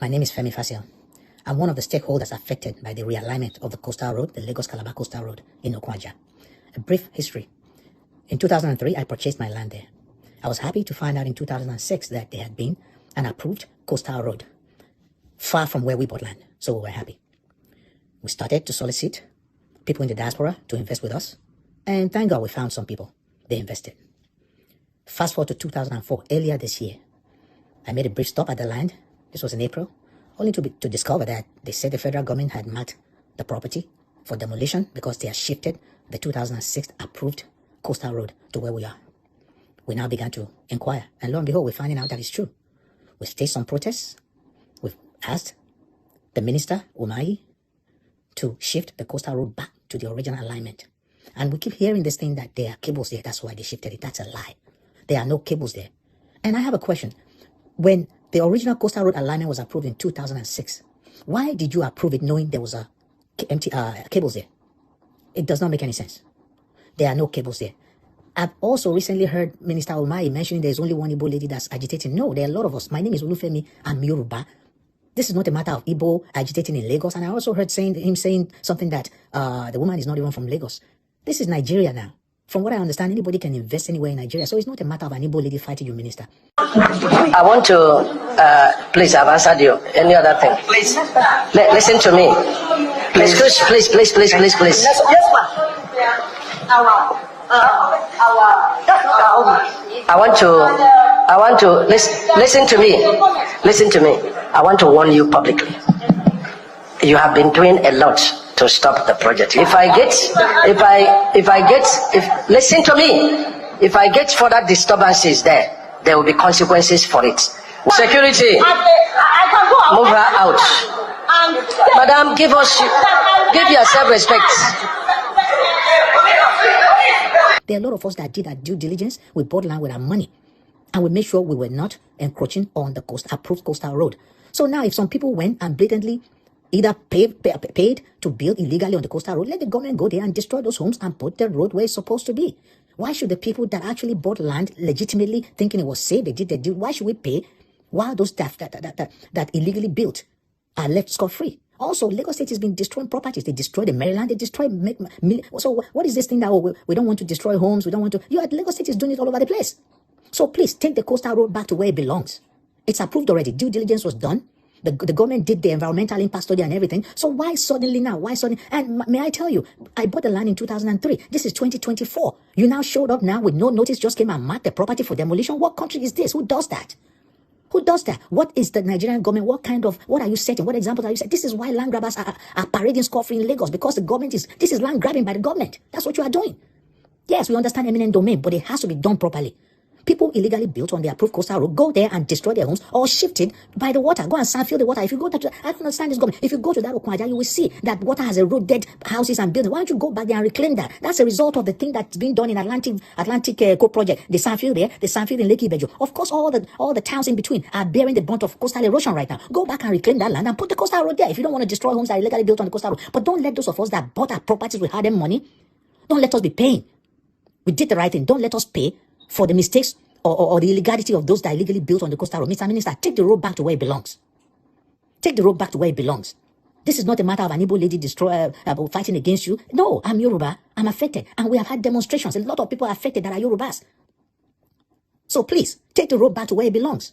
My name is Femi Fasil. I'm one of the stakeholders affected by the realignment of the coastal road, the Lagos-Calabar coastal road in Okwaja. A brief history. In 2003, I purchased my land there. I was happy to find out in 2006 that there had been an approved coastal road far from where we bought land, so we were happy. We started to solicit people in the diaspora to invest with us, and thank God we found some people. They invested. Fast forward to 2004, earlier this year, I made a brief stop at the land. This was in April, only to discover that they said the federal government had marked the property for demolition because they had shifted the 2006 approved coastal road to where we are. We now began to inquire, and lo and behold, we're finding out that it's true. We staged some protests. We've asked the minister, Umahi, to shift the coastal road back to the original alignment. And we keep hearing this thing that there are cables there, that's why they shifted it. That's a lie. There are no cables there. And I have a question. When the original coastal road alignment was approved in 2006, why did you approve it knowing there was a empty cables there? It does not make any sense. There are no cables there. I've also recently heard Minister Umahi mentioning there's only one Igbo lady that's agitating. No, there are a lot of us. My name is Olufemi. I'm Yoruba. This is not a matter of Igbo agitating in Lagos. And I also heard him saying something that the woman is not even from Lagos. This is Nigeria now. From what I understand, anybody can invest anywhere in Nigeria. So it's not a matter of an Igbo lady fighting your minister. I want to, please, I've answered you. Any other thing? Please. Listen to me. Please. Please. I want to, listen to me. Listen to me. I want to warn you publicly. You have been doing a lot to stop the project. Listen to me. If I get further disturbances there will be consequences for it. Security, move her out. Madam, give yourself respect. There are a lot of us that did our due diligence. We bought land with our money, and we made sure we were not encroaching on the approved coastal road. So now, if some people went and blatantly either paid to build illegally on the coastal road, let the government go there and destroy those homes and put the road where it's supposed to be. Why should the people that actually bought land legitimately thinking it was safe, they did their deal, why should we pay while those that illegally built are left scot-free? Also, Lagos State has been destroying properties. They destroy the Maryland. They destroy. So what is this thing that we don't want to destroy homes? We don't want to. Lagos State is doing it all over the place. So please take the coastal road back to where it belongs. It's approved already. Due diligence was done. The government did the environmental impact study and everything. So why suddenly now? Why suddenly? And may I tell you, I bought the land in 2003. This is 2024. You now showed up now with no notice, just came and marked the property for demolition. What country is this? Who does that? Who does that? What is the Nigerian government? What are you setting? What examples are you setting? This is why land grabbers are parading scot-free in Lagos, because the government this is land grabbing by the government. That's what you are doing. Yes, we understand eminent domain, but it has to be done properly. People illegally built on the approved coastal road, go there and destroy their homes or shift it by the water. Go and fill the water. If you go to, I don't understand this government. If you go to that Okwaja, you will see that water has eroded houses and buildings. Why don't you go back there and reclaim that? That's a result of the thing that's been done in Atlantic Coast Project. The Sandfield there, the Sandfield in Lake Ibejo. Of course, all the towns in between are bearing the brunt of coastal erosion right now. Go back and reclaim that land and put the coastal road there. If you don't want to destroy homes that are illegally built on the coastal road, but don't let those of us that bought our properties with hard-earned money, don't let us be paying. We did the right thing. Don't let us pay for the mistakes or the illegality of those that are illegally built on the coastal road. Mr. Minister, take the road back to where it belongs. Take the road back to where it belongs. This is not a matter of an Igbo lady fighting against you. No, I'm Yoruba. I'm affected. And we have had demonstrations. A lot of people are affected that are Yorubas. So please, take the road back to where it belongs.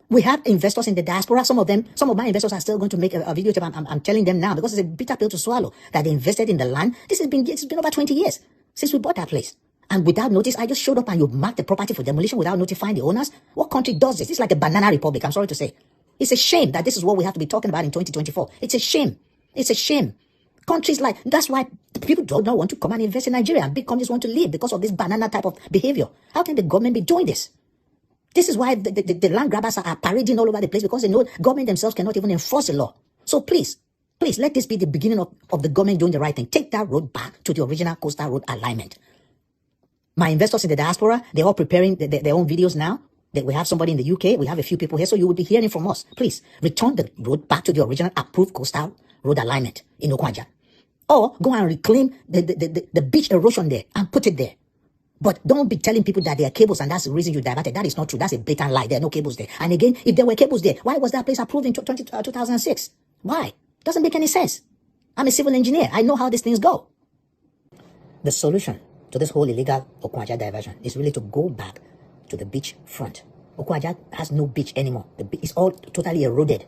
We have investors in the diaspora. Some of my investors are still going to make a video tape. I'm telling them now, because it's a bitter pill to swallow, that they invested in the land. It's been over 20 years since we bought that place. And without notice, I just showed up and you marked the property for demolition without notifying the owners. What country does this? It's like a banana republic, I'm sorry to say. It's a shame that this is what we have to be talking about in 2024. It's a shame. It's a shame. Countries like, that's why people do not want to come and invest in Nigeria, and big companies want to leave because of this banana type of behavior. How can the government be doing this? This is why the land grabbers are parading all over the place, because they know government themselves cannot even enforce the law. So please, let this be the beginning of the government doing the right thing. Take that road back to the original coastal road alignment. My investors in the diaspora, they're all preparing their own videos now. We have somebody in the UK. We have a few people here. So you will be hearing from us. Please, return the road back to the original approved coastal road alignment in Okwaja. Or go and reclaim the beach erosion there and put it there. But don't be telling people that there are cables and that's the reason you diverted. That is not true. That's a blatant lie. There are no cables there. And again, if there were cables there, why was that place approved in 2006? Why? Doesn't make any sense. I'm a civil engineer. I know how these things go. The solution to this whole illegal Okwaja diversion is really to go back to the beach front. Okwaja has no beach anymore. It's all totally eroded.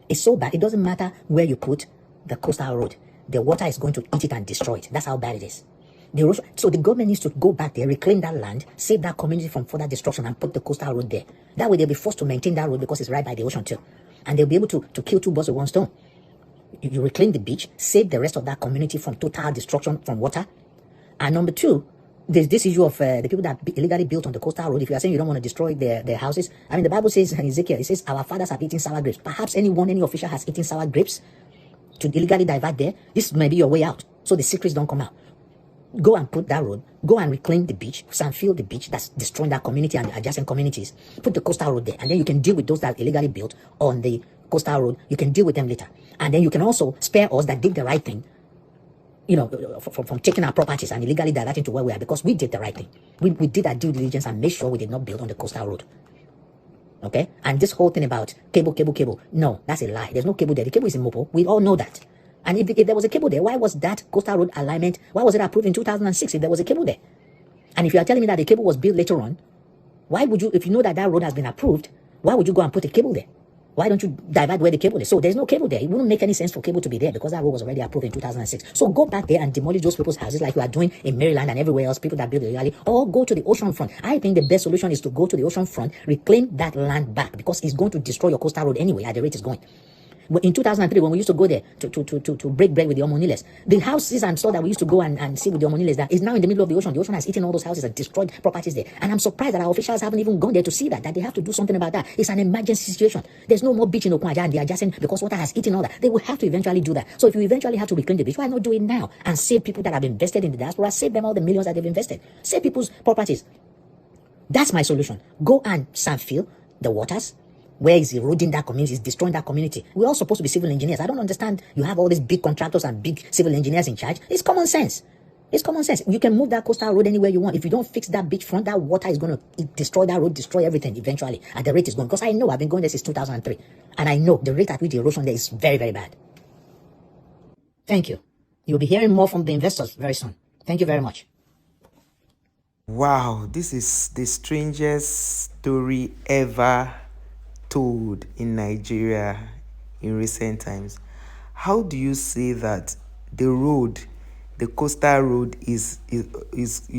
It's so bad. It doesn't matter where you put the coastal road. The water is going to eat it and destroy it. That's how bad it is. So the government needs to go back there, reclaim that land, save that community from further destruction, and put the coastal road there. That way they'll be forced to maintain that road because it's right by the ocean too. And they'll be able to kill two birds with one stone. You reclaim the beach, save the rest of that community from total destruction from water. And number two, there's this issue of the people that illegally built on the coastal road. If you are saying you don't want to destroy their houses, I mean, the Bible says in Ezekiel, it says, our fathers have eaten sour grapes. Perhaps any official has eaten sour grapes to illegally divert there. This may be your way out, so the secrets don't come out. Go and put that road, go and reclaim the beach, sandfill the beach that's destroying that community and the adjacent communities. Put the coastal road there, and then you can deal with those that illegally built on the coastal road. You can deal with them later. And then you can also spare us that did the right thing, from taking our properties and illegally diverting to where we are, because we did the right thing. We did our due diligence and made sure we did not build on the coastal road. Okay? And this whole thing about cable, no, that's a lie. There's no cable there. The cable is in Mopo. We all know that. And if there was a cable there, why was that coastal road alignment, why was it approved in 2006 if there was a cable there? And if you are telling me that the cable was built later on, why would you, if you know that road has been approved, why would you go and put a cable there? Why don't you divide where the cable is? So there's no cable there. It wouldn't make any sense for cable to be there because that road was already approved in 2006. So go back there and demolish those people's houses like you are doing in Maryland and everywhere else, people that build illegally, or go to the ocean front. I think the best solution is to go to the ocean front, reclaim that land back, because it's going to destroy your coastal road anyway at the rate it's going. In 2003, when we used to go there to break bread with the Omoniles, the houses and stuff that we used to go and see with the Omoniles that is now in the middle of the ocean. The ocean has eaten all those houses and destroyed properties there. And I'm surprised that our officials haven't even gone there to see that they have to do something about that. It's an emergency situation. There's no more beach in Okwaja and the adjacent because water has eaten all that. They will have to eventually do that. So if you eventually have to reclaim the beach, why not do it now and save people that have invested in the diaspora, save them all the millions that they've invested, save people's properties. That's my solution. Go and sandfill the waters. Where is eroding that community, is destroying that community. We're all supposed to be civil engineers. I don't understand. You have all these big contractors and big civil engineers in charge. It's common sense. It's common sense. You can move that coastal road anywhere you want. If you don't fix that beachfront, that water is going to destroy that road, destroy everything eventually. At the rate it's going. Because I know I've been going there since 2003. And I know the rate at which the erosion there is very, very bad. Thank you. You'll be hearing more from the investors very soon. Thank you very much. Wow, this is the strangest story ever told in Nigeria in recent times. How do you say that the road, the coastal road is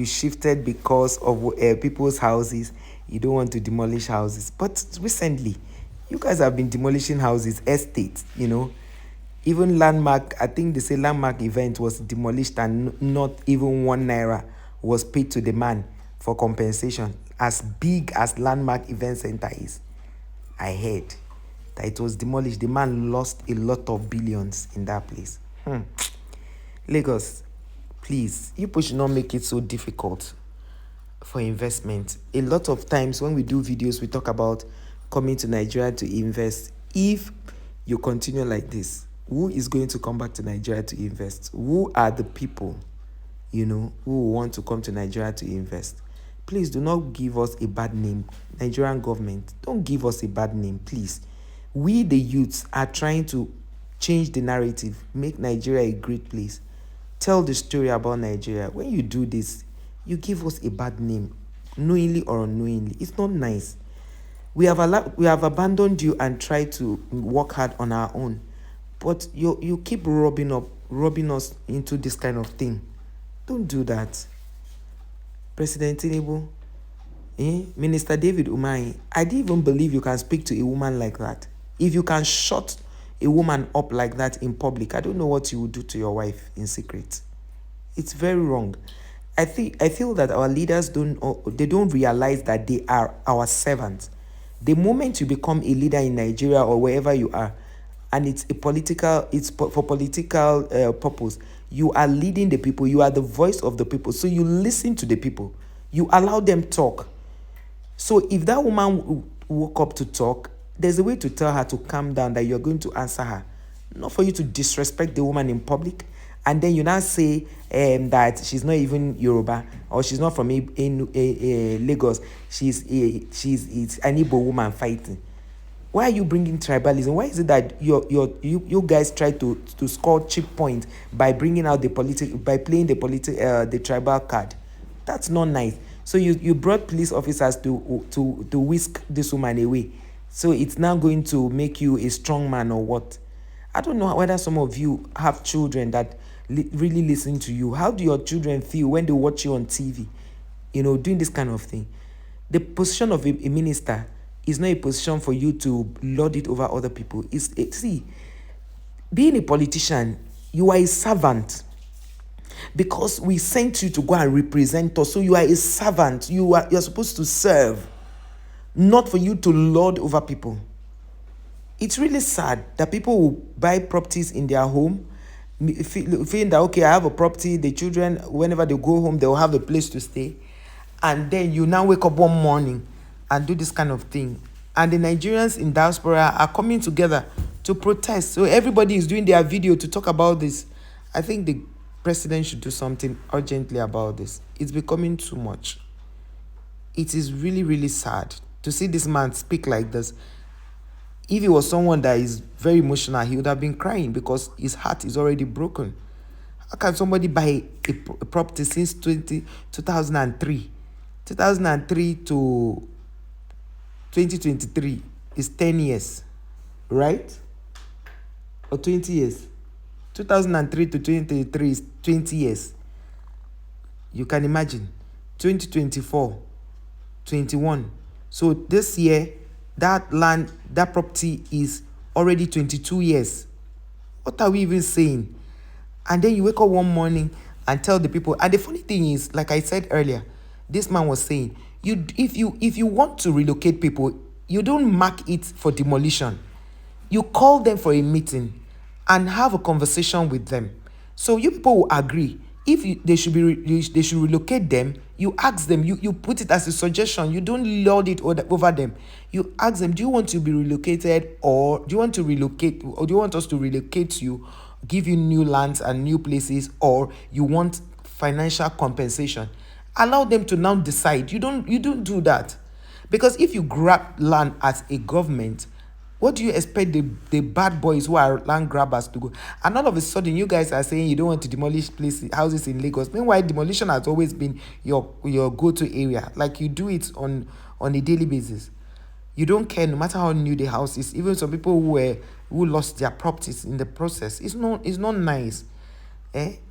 shifted because of people's houses? You don't want to demolish houses, but recently you guys have been demolishing houses, estates, even landmark. I think they say landmark event was demolished and not even 1 naira was paid to the man for compensation. As big as landmark event center is, I heard that it was demolished. The man lost a lot of billions in that place. Lagos, please, you should not make it so difficult for investment. A lot of times when we do videos, we talk about coming to Nigeria to invest. If you continue like this, who is going to come back to Nigeria to invest? Who are the people, who want to come to Nigeria to invest? Please do not give us a bad name. Nigerian government, don't give us a bad name, please. We, the youths, are trying to change the narrative, make Nigeria a great place. Tell the story about Nigeria. When you do this, you give us a bad name, knowingly or unknowingly. It's not nice. We have abandoned you and tried to work hard on our own. But you keep robbing us into this kind of thing. Don't do that. President Tinubu, Minister David Umahi, I didn't even believe you can speak to a woman like that. If you can shut a woman up like that in public, I don't know what you would do to your wife in secret. It's very wrong. I feel that our leaders don't realize that they are our servants. The moment you become a leader in Nigeria or wherever you are, and it's for political purpose, you are leading the people. You are the voice of the people. So you listen to the people. You allow them talk. So if that woman woke up to talk, there's a way to tell her to calm down, that you're going to answer her. Not for you to disrespect the woman in public and then you now say that she's not even Yoruba, or she's not from Lagos. It's an Igbo woman fighting. Why are you bringing tribalism? Why is it that you guys try to score cheap points by bringing out by playing the tribal card? That's not nice. So you brought police officers to whisk this woman away. So it's now going to make you a strong man or what? I don't know whether some of you have children that really listen to you. How do your children feel when they watch you on TV, doing this kind of thing? The position of a minister is not a position for you to lord it over other people. See, being a politician, you are a servant, because we sent you to go and represent us. So you are a servant. You're supposed to serve, not for you to lord over people. It's really sad that people will buy properties in their home, feeling that, okay, I have a property, the children, whenever they go home, they'll have a place to stay. And then you now wake up one morning and do this kind of thing. And the Nigerians in diaspora are coming together to protest. So everybody is doing their video to talk about this. I think the president should do something urgently about this. It's becoming too much. It is really, really sad to see this man speak like this. If he was someone that is very emotional, he would have been crying because his heart is already broken. How can somebody buy a property since 2003? 2003 to 2023 is 10 years, right? Or 20 years. 2003 to 2023 is 20 years. You can imagine. 2024, 21. So this year, that land, that property is already 22 years. What are we even saying? And then you wake up one morning and tell the people. And the funny thing is, like I said earlier, this man was saying, if you want to relocate people, you don't mark it for demolition. You call them for a meeting and have a conversation with them. So you people will agree. If they should relocate them, you ask them, you put it as a suggestion. You don't lord it over them. You ask them, do you want to be relocated, or do you want to relocate, or do you want us to relocate you, give you new lands and new places, or you want financial compensation? Allow them to now decide. You don't do that. Because if you grab land as a government, what do you expect the bad boys who are land grabbers to go? And all of a sudden, you guys are saying you don't want to demolish houses in Lagos. Meanwhile, demolition has always been your go-to area. Like, you do it on a daily basis. You don't care, no matter how new the house is. Even some people who lost their properties in the process. It's not nice.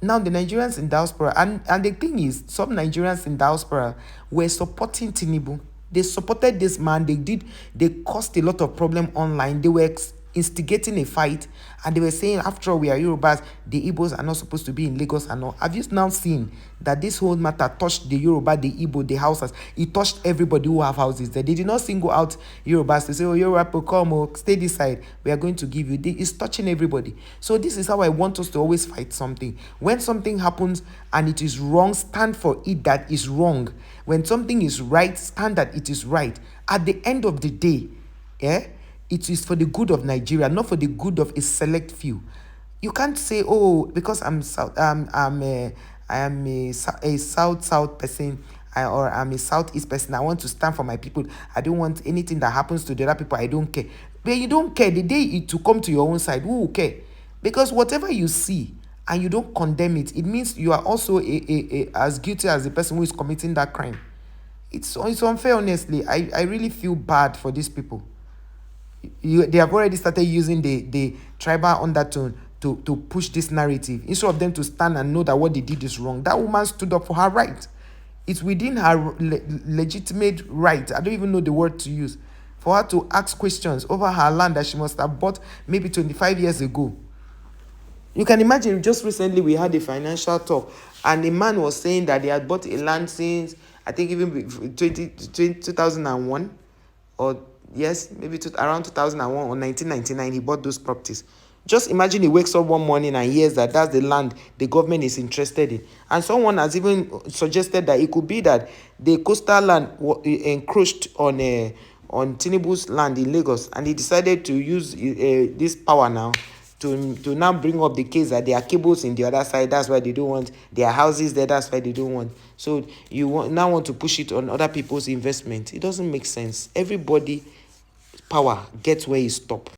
Now the Nigerians in diaspora, and the thing is, some Nigerians in diaspora were supporting Tinubu. They supported this man. They caused a lot of problem online. They were instigating a fight, and they were saying, after all, we are Yorubas, the Igbos are not supposed to be in Lagos and all. Have you now seen that this whole matter touched the Yoruba, the Igbo, the houses? It touched everybody who have houses there. They did not single out Yorubas to say, oh, Yoruba, come, stay this side, we are going to give you. It's touching everybody. So this is how I want us to always fight something. When something happens and it is wrong, stand for it that is wrong. When something is right, stand that it is right. At the end of the day, it is for the good of Nigeria, not for the good of a select few. You can't say, oh, because I am a south person, or I'm a southeast person, I want to stand for my people. I don't want anything that happens to the other people. I don't care. But you don't care. The day it to come to your own side, who will care? Because whatever you see and you don't condemn it, it means you are also as guilty as the person who is committing that crime. It's unfair, honestly. I really feel bad for these people. They have already started using the tribal undertone to push this narrative, instead of them to stand and know that what they did is wrong. That woman stood up for her right. It's within her legitimate right, I don't even know the word to use, for her to ask questions over her land that she must have bought maybe 25 years ago. You can imagine, just recently we had a financial talk, and the man was saying that they had bought a land since, I think, even 2001, or yes, maybe around 2001 or 1999, he bought those properties. Just imagine he wakes up one morning and hears that that's the land the government is interested in. And someone has even suggested that it could be that the coastal land encroached on Tinubu's land in Lagos, and he decided to use this power now to now bring up the case that there are cables in the other side, that's why they don't want, there are houses there, that's why they don't want. So you now want to push it on other people's investment. It doesn't make sense. Everybody power gets where it stops.